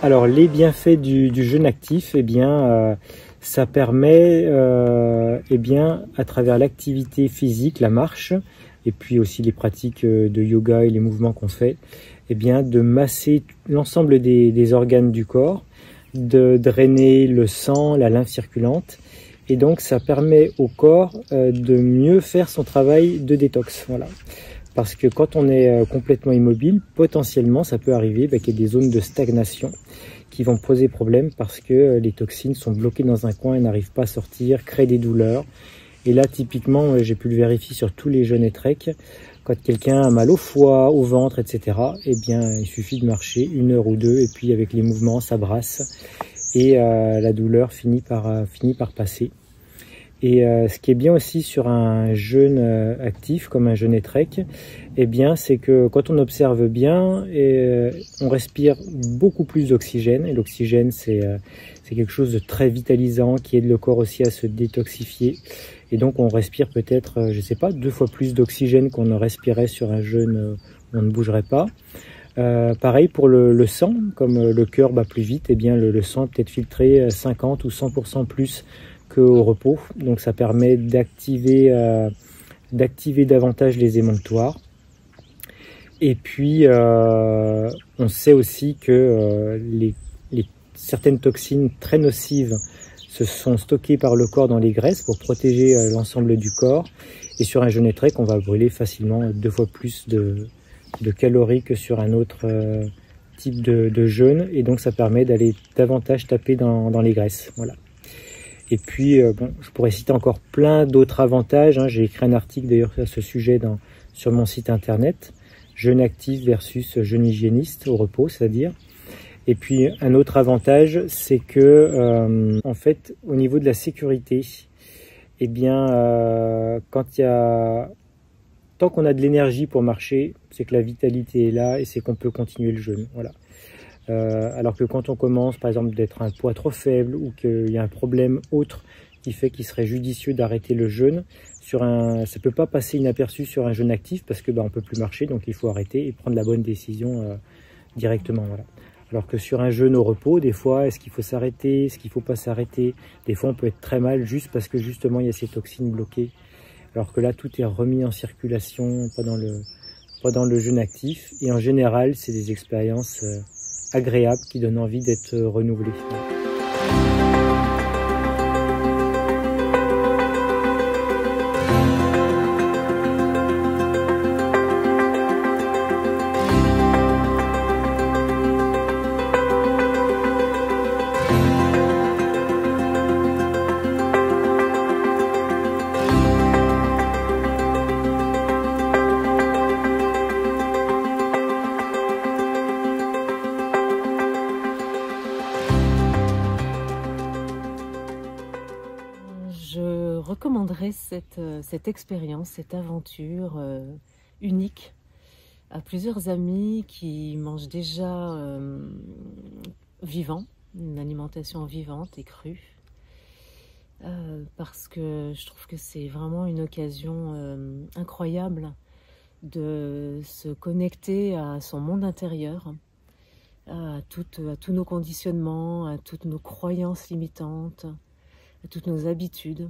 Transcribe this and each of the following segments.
Alors les bienfaits du jeûne actif, eh bien, ça permet, eh bien, à travers l'activité physique, la marche, et puis aussi les pratiques de yoga et les mouvements qu'on fait, eh bien, de masser l'ensemble des organes du corps, de drainer le sang, la lymphe circulante, et donc ça permet au corps de mieux faire son travail de détox. Voilà. Parce que quand on est complètement immobile, potentiellement, ça peut arriver qu'il y ait des zones de stagnation qui vont poser problème parce que les toxines sont bloquées dans un coin et n'arrivent pas à sortir, créent des douleurs. Et là, typiquement, j'ai pu le vérifier sur tous les jeûnes et treks, quand quelqu'un a mal au foie, au ventre, etc., eh bien, il suffit de marcher 1 heure ou 2, et puis avec les mouvements, ça brasse, et la douleur finit par passer. Et ce qui est bien aussi sur un jeûne actif, comme un jeûne et trek, eh bien, c'est que quand on observe bien, on respire beaucoup plus d'oxygène. Et l'oxygène, c'est quelque chose de très vitalisant qui aide le corps aussi à se détoxifier. Et donc, on respire peut-être, je sais pas, 2 fois plus d'oxygène qu'on ne respirait sur un jeûne où on ne bougerait pas. Pareil pour le sang, comme le cœur bat plus vite, eh bien, le sang est peut-être filtré 50 ou 100% plus qu'au repos, donc ça permet d'activer davantage les émonctoires. Et puis on sait aussi que certaines toxines très nocives se sont stockées par le corps dans les graisses pour protéger l'ensemble du corps. Et sur un jeûne et trek, on va brûler facilement 2 fois plus de calories que sur un autre type de jeûne, et donc ça permet d'aller davantage taper dans les graisses. Voilà. Et puis, bon, je pourrais citer encore plein d'autres avantages. J'ai écrit un article d'ailleurs à ce sujet sur mon site internet, jeûne actif versus jeûne hygiéniste au repos, c'est-à-dire. Et puis, un autre avantage, c'est que, en fait, au niveau de la sécurité, eh bien, tant qu'on a de l'énergie pour marcher, c'est que la vitalité est là et c'est qu'on peut continuer le jeûne. Voilà. Alors que quand on commence, par exemple, d'être un poids trop faible ou qu'il y a un problème autre qui fait qu'il serait judicieux d'arrêter le jeûne, ça peut pas passer inaperçu sur un jeûne actif parce que on peut plus marcher, donc il faut arrêter et prendre la bonne décision directement. Voilà. Alors que sur un jeûne au repos, des fois, est-ce qu'il faut s'arrêter, est-ce qu'il faut pas s'arrêter? Des fois, on peut être très mal juste parce que justement, il y a ces toxines bloquées. Alors que là, tout est remis en circulation pendant le jeûne actif. Et en général, c'est des expériences agréables qui donnent envie d'être renouvelées. Je recommanderais cette expérience, cette aventure unique à plusieurs amis qui mangent déjà vivant, une alimentation vivante et crue. parce que je trouve que c'est vraiment une occasion incroyable de se connecter à son monde intérieur, à tous nos conditionnements, à toutes nos croyances limitantes, à toutes nos habitudes,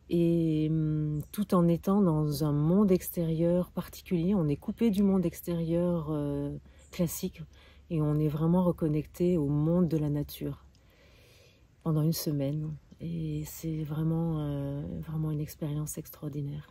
et tout en étant dans un monde extérieur particulier. On est coupé du monde extérieur classique et on est vraiment reconnecté au monde de la nature pendant une semaine, et c'est vraiment une expérience extraordinaire.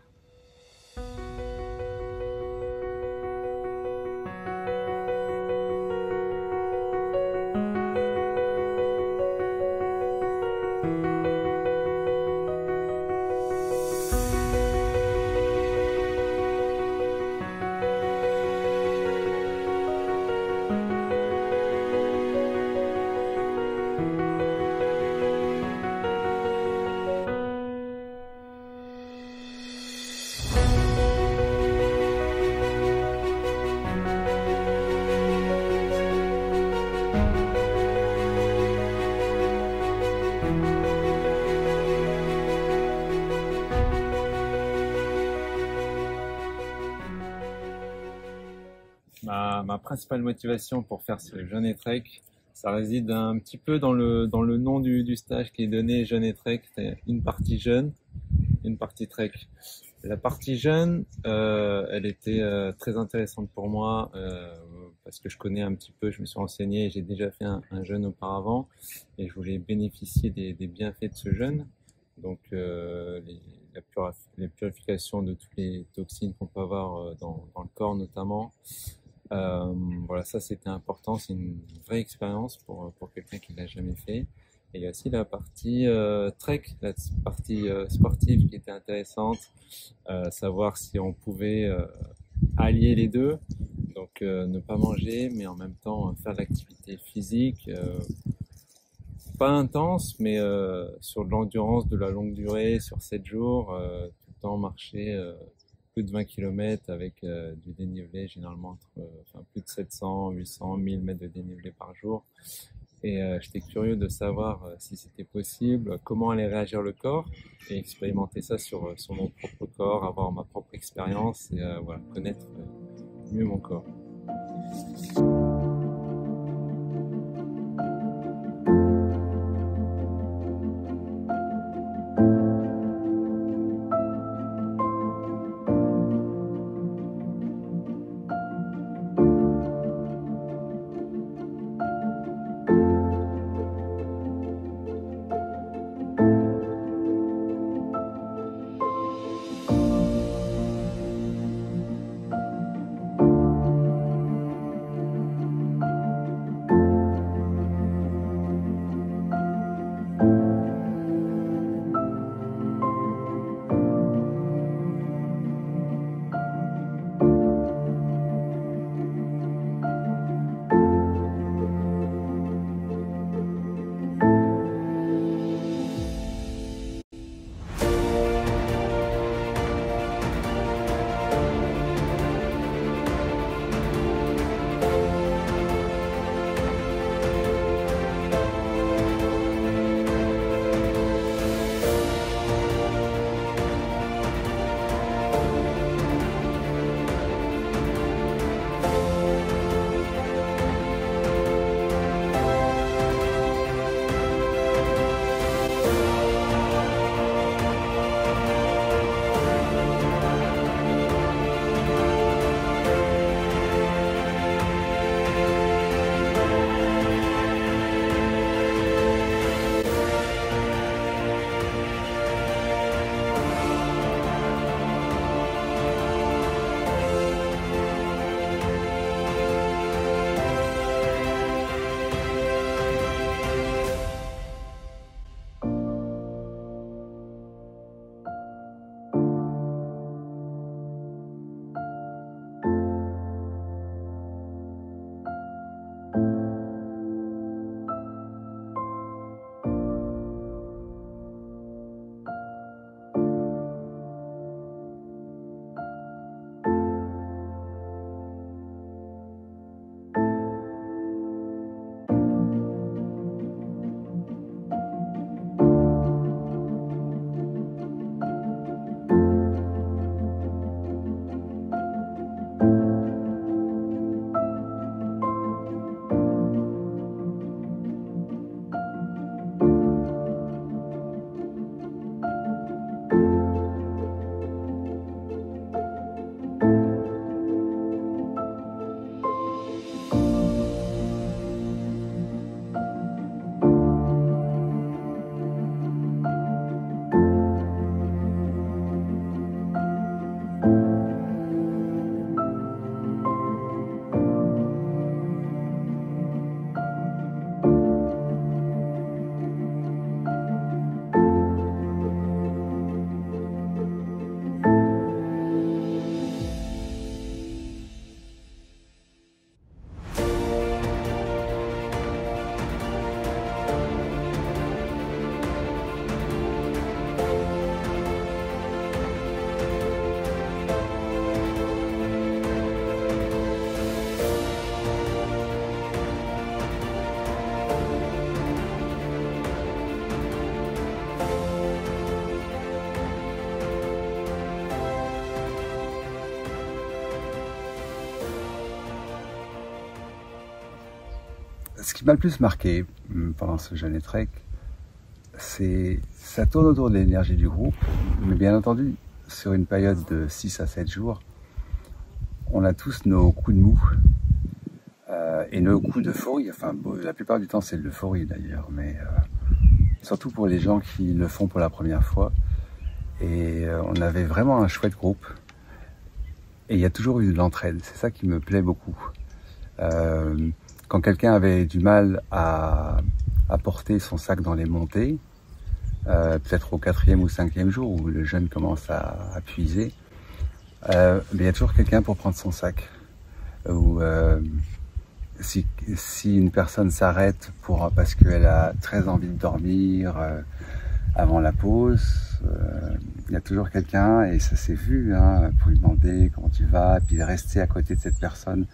Ma principale motivation pour faire ce Jeûne et Trek, ça réside un petit peu dans le nom du stage qui est donné, Jeûne et Trek. C'est une partie jeûne, une partie trek. La partie jeûne, elle était très intéressante pour moi parce que je connais un petit peu, je me suis renseigné, j'ai déjà fait un jeûne auparavant et je voulais bénéficier des bienfaits de ce jeûne. Donc les purifications de toutes les toxines qu'on peut avoir dans le corps notamment. Voilà, ça c'était important, c'est une vraie expérience pour quelqu'un qui l'a jamais fait. Et il y a aussi la partie trek, la partie sportive qui était intéressante, savoir si on pouvait allier les deux, donc ne pas manger, mais en même temps faire de l'activité physique, pas intense, mais sur de l'endurance, de la longue durée, sur 7 jours, tout le temps marcher plus de 20 km avec du dénivelé généralement plus de 700, 800, 1000 mètres de dénivelé par jour. Et j'étais curieux de savoir si c'était possible, comment allait réagir le corps, et expérimenter ça sur mon propre corps, avoir ma propre expérience et voilà, connaître mieux mon corps. Ce qui m'a le plus marqué pendant ce jeûne et trek, ça tourne autour de l'énergie du groupe, mais bien entendu, sur une période de 6 à 7 jours, on a tous nos coups de mou et nos coups d'euphorie. Enfin, la plupart du temps, c'est de l'euphorie d'ailleurs, mais surtout pour les gens qui le font pour la première fois. Et on avait vraiment un chouette groupe. Et il y a toujours eu de l'entraide, c'est ça qui me plaît beaucoup. Quand quelqu'un avait du mal à porter son sac dans les montées, peut-être au 4e ou 5e jour où le jeûne commence à puiser, mais il y a toujours quelqu'un pour prendre son sac. Ou si une personne s'arrête parce qu'elle a très envie de dormir avant la pause, il y a toujours quelqu'un, et ça s'est vu, hein, pour lui demander comment tu vas, et puis de rester à côté de cette personne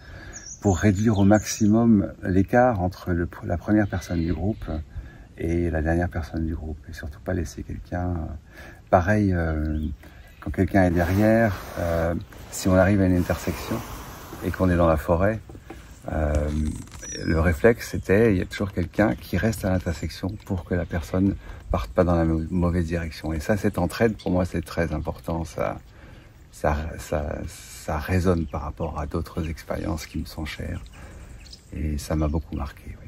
pour réduire au maximum l'écart entre la première personne du groupe et la dernière personne du groupe, et surtout pas laisser quelqu'un. Pareil, quand quelqu'un est derrière, si on arrive à une intersection et qu'on est dans la forêt, le réflexe c'était, il y a toujours quelqu'un qui reste à l'intersection pour que la personne parte pas dans la mauvaise direction. Et ça, cette entraide, pour moi, c'est très important. Ça résonne par rapport à d'autres expériences qui me sont chères. Et ça m'a beaucoup marqué, oui.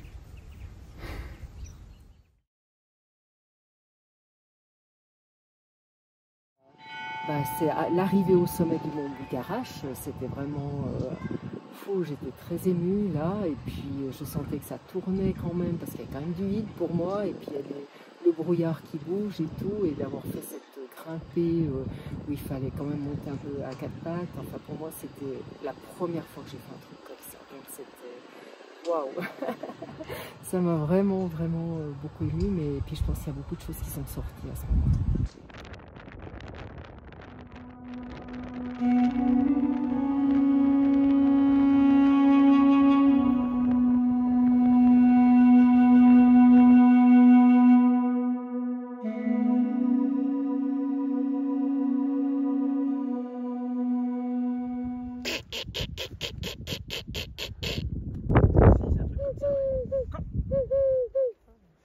C'est l'arrivée au sommet du mont Bugarache, c'était vraiment fou, j'étais très émue là, et puis je sentais que ça tournait quand même, parce qu'il y a quand même du vide pour moi, et puis il y a le brouillard qui bouge et tout, et d'avoir fait cette grimpée où il fallait quand même monter un peu à 4 pattes, enfin pour moi c'était la première fois que j'ai fait un truc comme ça, donc c'était waouh. Ça m'a vraiment beaucoup émue, mais puis je pense qu'il y a beaucoup de choses qui sont sorties à ce moment-là.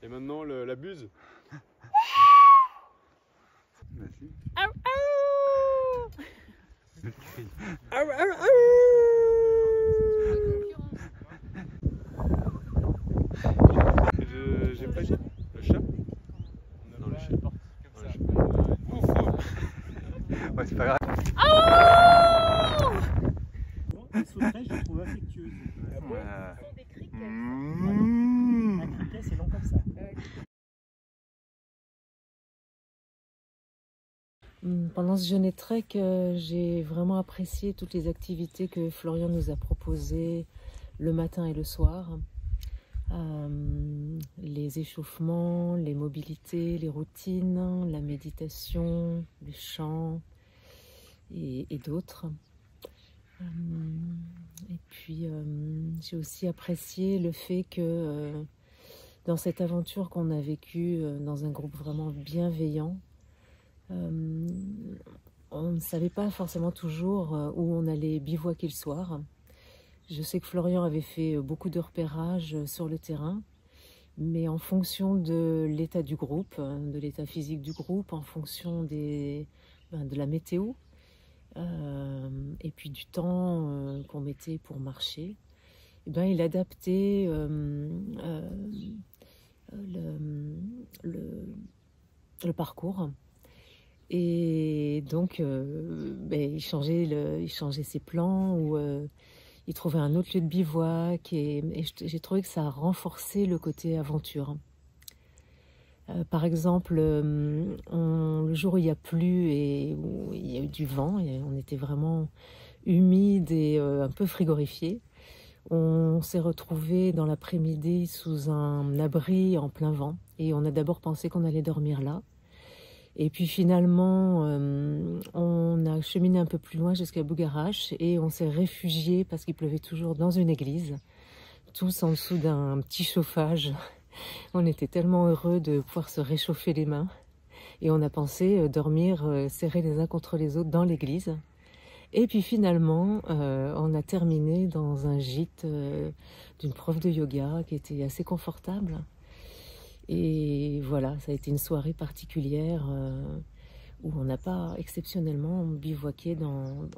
Et maintenant la buse. Vas-y. J'ai pas dit. Le chat? Non, le chat. Ouais, c'est pas grave. Je trouve affectueuse. Des criquets. Un criquet, c'est long comme ça. Pendant ce jeûne et trek, j'ai vraiment apprécié toutes les activités que Florian nous a proposées le matin et le soir. Les échauffements, les mobilités, les routines, la méditation, le chant et d'autres. Et puis j'ai aussi apprécié le fait que dans cette aventure qu'on a vécue dans un groupe vraiment bienveillant, on ne savait pas forcément toujours où on allait bivouaquer le soir. Je sais que Florian avait fait beaucoup de repérages sur le terrain, mais en fonction de l'état du groupe, de l'état physique du groupe, en fonction de la météo, et puis du temps qu'on mettait pour marcher, il adaptait le parcours. Et donc, il changeait ses plans, ou il trouvait un autre lieu de bivouac, et j'ai trouvé que ça a renforcé le côté aventure. Par exemple, le jour où il y a plu et où il y a eu du vent, et on était vraiment humide et un peu frigorifié, on s'est retrouvés dans l'après-midi sous un abri en plein vent, et on a d'abord pensé qu'on allait dormir là. Et puis finalement, on a cheminé un peu plus loin jusqu'à Bugarache, et on s'est réfugié, parce qu'il pleuvait toujours, dans une église, tous en dessous d'un petit chauffage. On était tellement heureux de pouvoir se réchauffer les mains, et on a pensé dormir serrés les uns contre les autres dans l'église. Et puis finalement, on a terminé dans un gîte d'une prof de yoga qui était assez confortable. Et voilà, ça a été une soirée particulière où on n'a pas exceptionnellement bivouaqué dans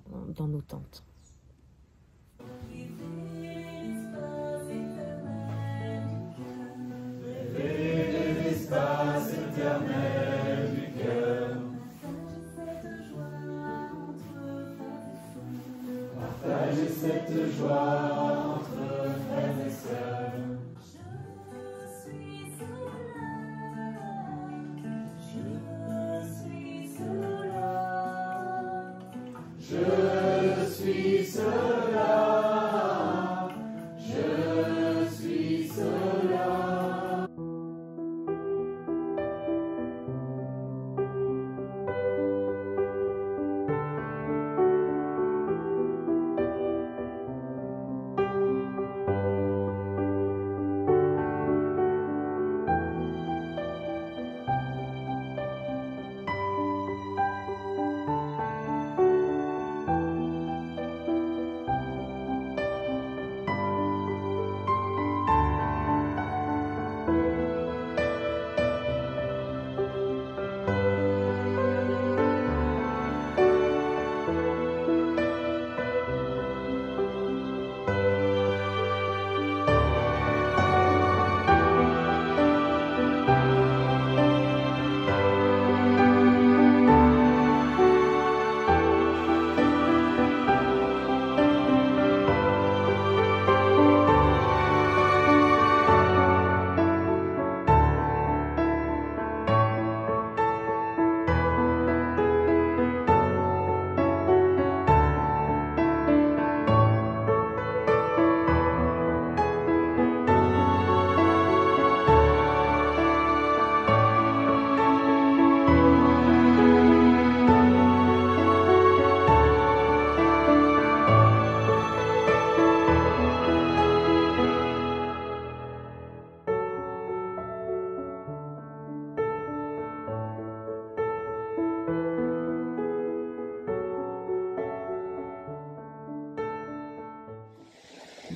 nos tentes. Partagez cette joie entre frères et sœurs. Je suis cela. Je suis cela.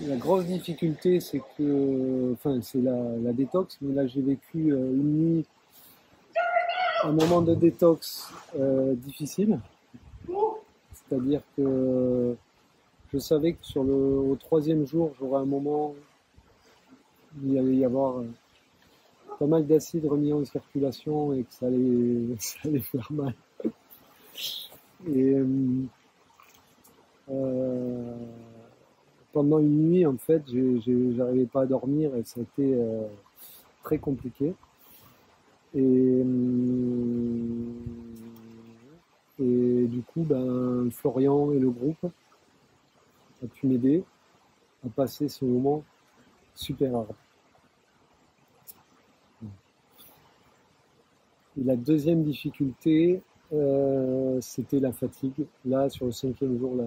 La grosse difficulté, c'est que, c'est la détox, mais là j'ai vécu une nuit, un moment de détox difficile. C'est-à-dire que je savais que au troisième jour, j'aurais un moment où il allait y avoir pas mal d'acide remis en circulation et que ça allait faire mal. Et pendant une nuit, en fait, j'arrivais pas à dormir et ça a été très compliqué. Et du coup, Florian et le groupe a pu m'aider à passer ce moment super hard. Et la deuxième difficulté, c'était la fatigue. Là, sur le 5e jour, là,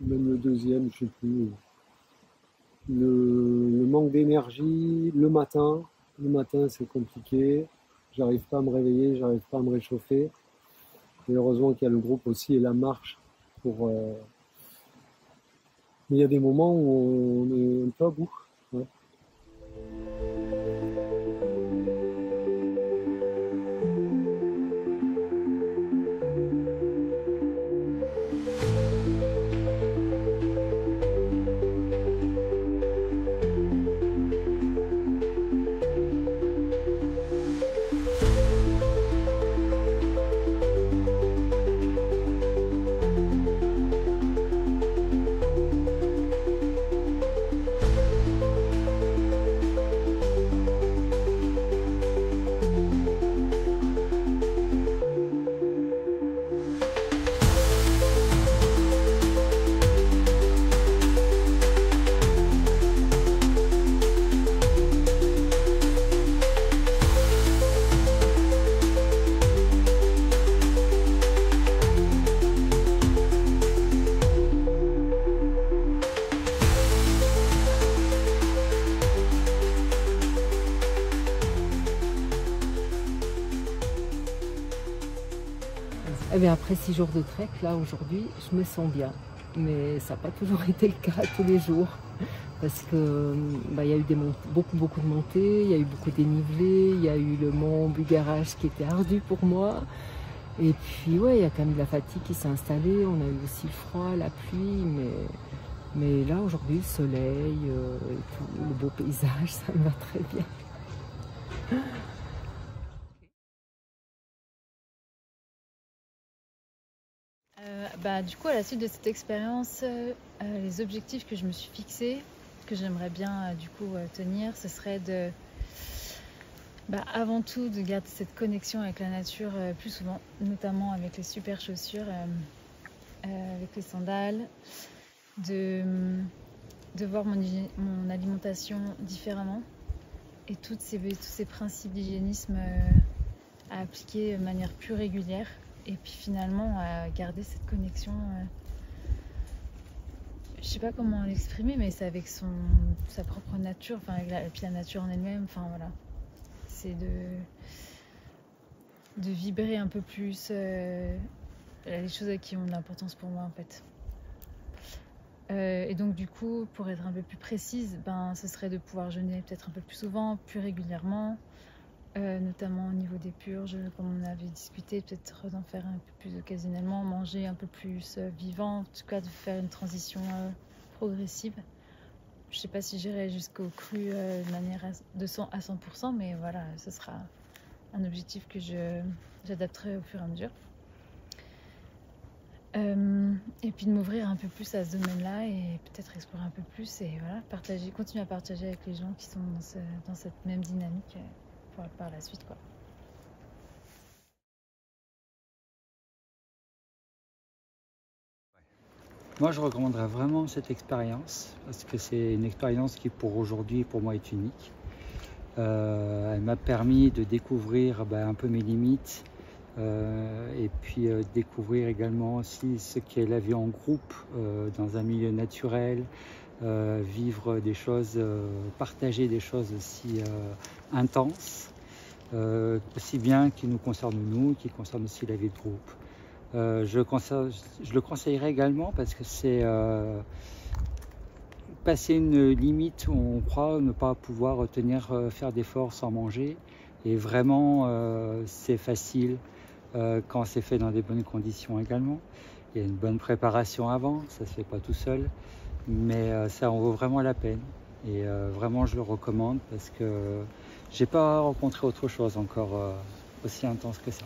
même le 2e, je sais plus. Le manque d'énergie, le matin, c'est compliqué. J'arrive pas à me réveiller, j'arrive pas à me réchauffer. Et heureusement qu'il y a le groupe aussi et la marche pour. Mais il y a des moments où on est un peu à bout. Ouais. Eh bien, après 6 jours de trek, là aujourd'hui, je me sens bien. Mais ça n'a pas toujours été le cas tous les jours. Parce que il y a eu beaucoup de montées, il y a eu beaucoup de dénivelés, il y a eu le mont Bugarach qui était ardu pour moi. Et puis ouais, il y a quand même de la fatigue qui s'est installée, on a eu aussi le froid, la pluie, mais là aujourd'hui le soleil, et tout, le beau paysage, ça me va très bien. Du coup, à la suite de cette expérience, les objectifs que je me suis fixés, que j'aimerais bien tenir, ce serait de, avant tout, de garder cette connexion avec la nature plus souvent, notamment avec les super chaussures, avec les sandales, de voir mon alimentation différemment et tous ces principes d'hygiénisme à appliquer de manière plus régulière. Et puis finalement, à garder cette connexion, je sais pas comment l'exprimer, mais c'est avec sa propre nature, et puis la nature en elle-même, voilà. C'est de vibrer un peu plus les choses qui ont de l'importance pour moi en fait. Et donc du coup, pour être un peu plus précise, ce serait de pouvoir jeûner peut-être un peu plus souvent, plus régulièrement. Notamment au niveau des purges, comme on avait discuté, peut-être d'en faire un peu plus occasionnellement, manger un peu plus vivant, en tout cas de faire une transition progressive. Je ne sais pas si j'irai jusqu'au cru de manière à 100%, mais voilà, ce sera un objectif que j'adapterai au fur et à mesure. Et puis de m'ouvrir un peu plus à ce domaine-là et peut-être explorer un peu plus et voilà, continuer à partager avec les gens qui sont dans cette même dynamique. Par la suite, quoi. Moi, je recommanderais vraiment cette expérience parce que c'est une expérience qui, pour aujourd'hui, pour moi, est unique. Elle m'a permis de découvrir un peu mes limites et puis découvrir également aussi ce qu'est la vie en groupe dans un milieu naturel, vivre des choses, partager des choses aussi intenses. Aussi bien qui nous concerne nous, qui concerne aussi la vie de groupe. Je le conseillerais également parce que c'est passer une limite où on croit ne pas pouvoir faire d'efforts sans manger. Et vraiment, c'est facile quand c'est fait dans des bonnes conditions également. Il y a une bonne préparation avant, ça ne se fait pas tout seul, mais ça en vaut vraiment la peine. Et vraiment, je le recommande parce que j'ai pas rencontré autre chose encore aussi intense que ça.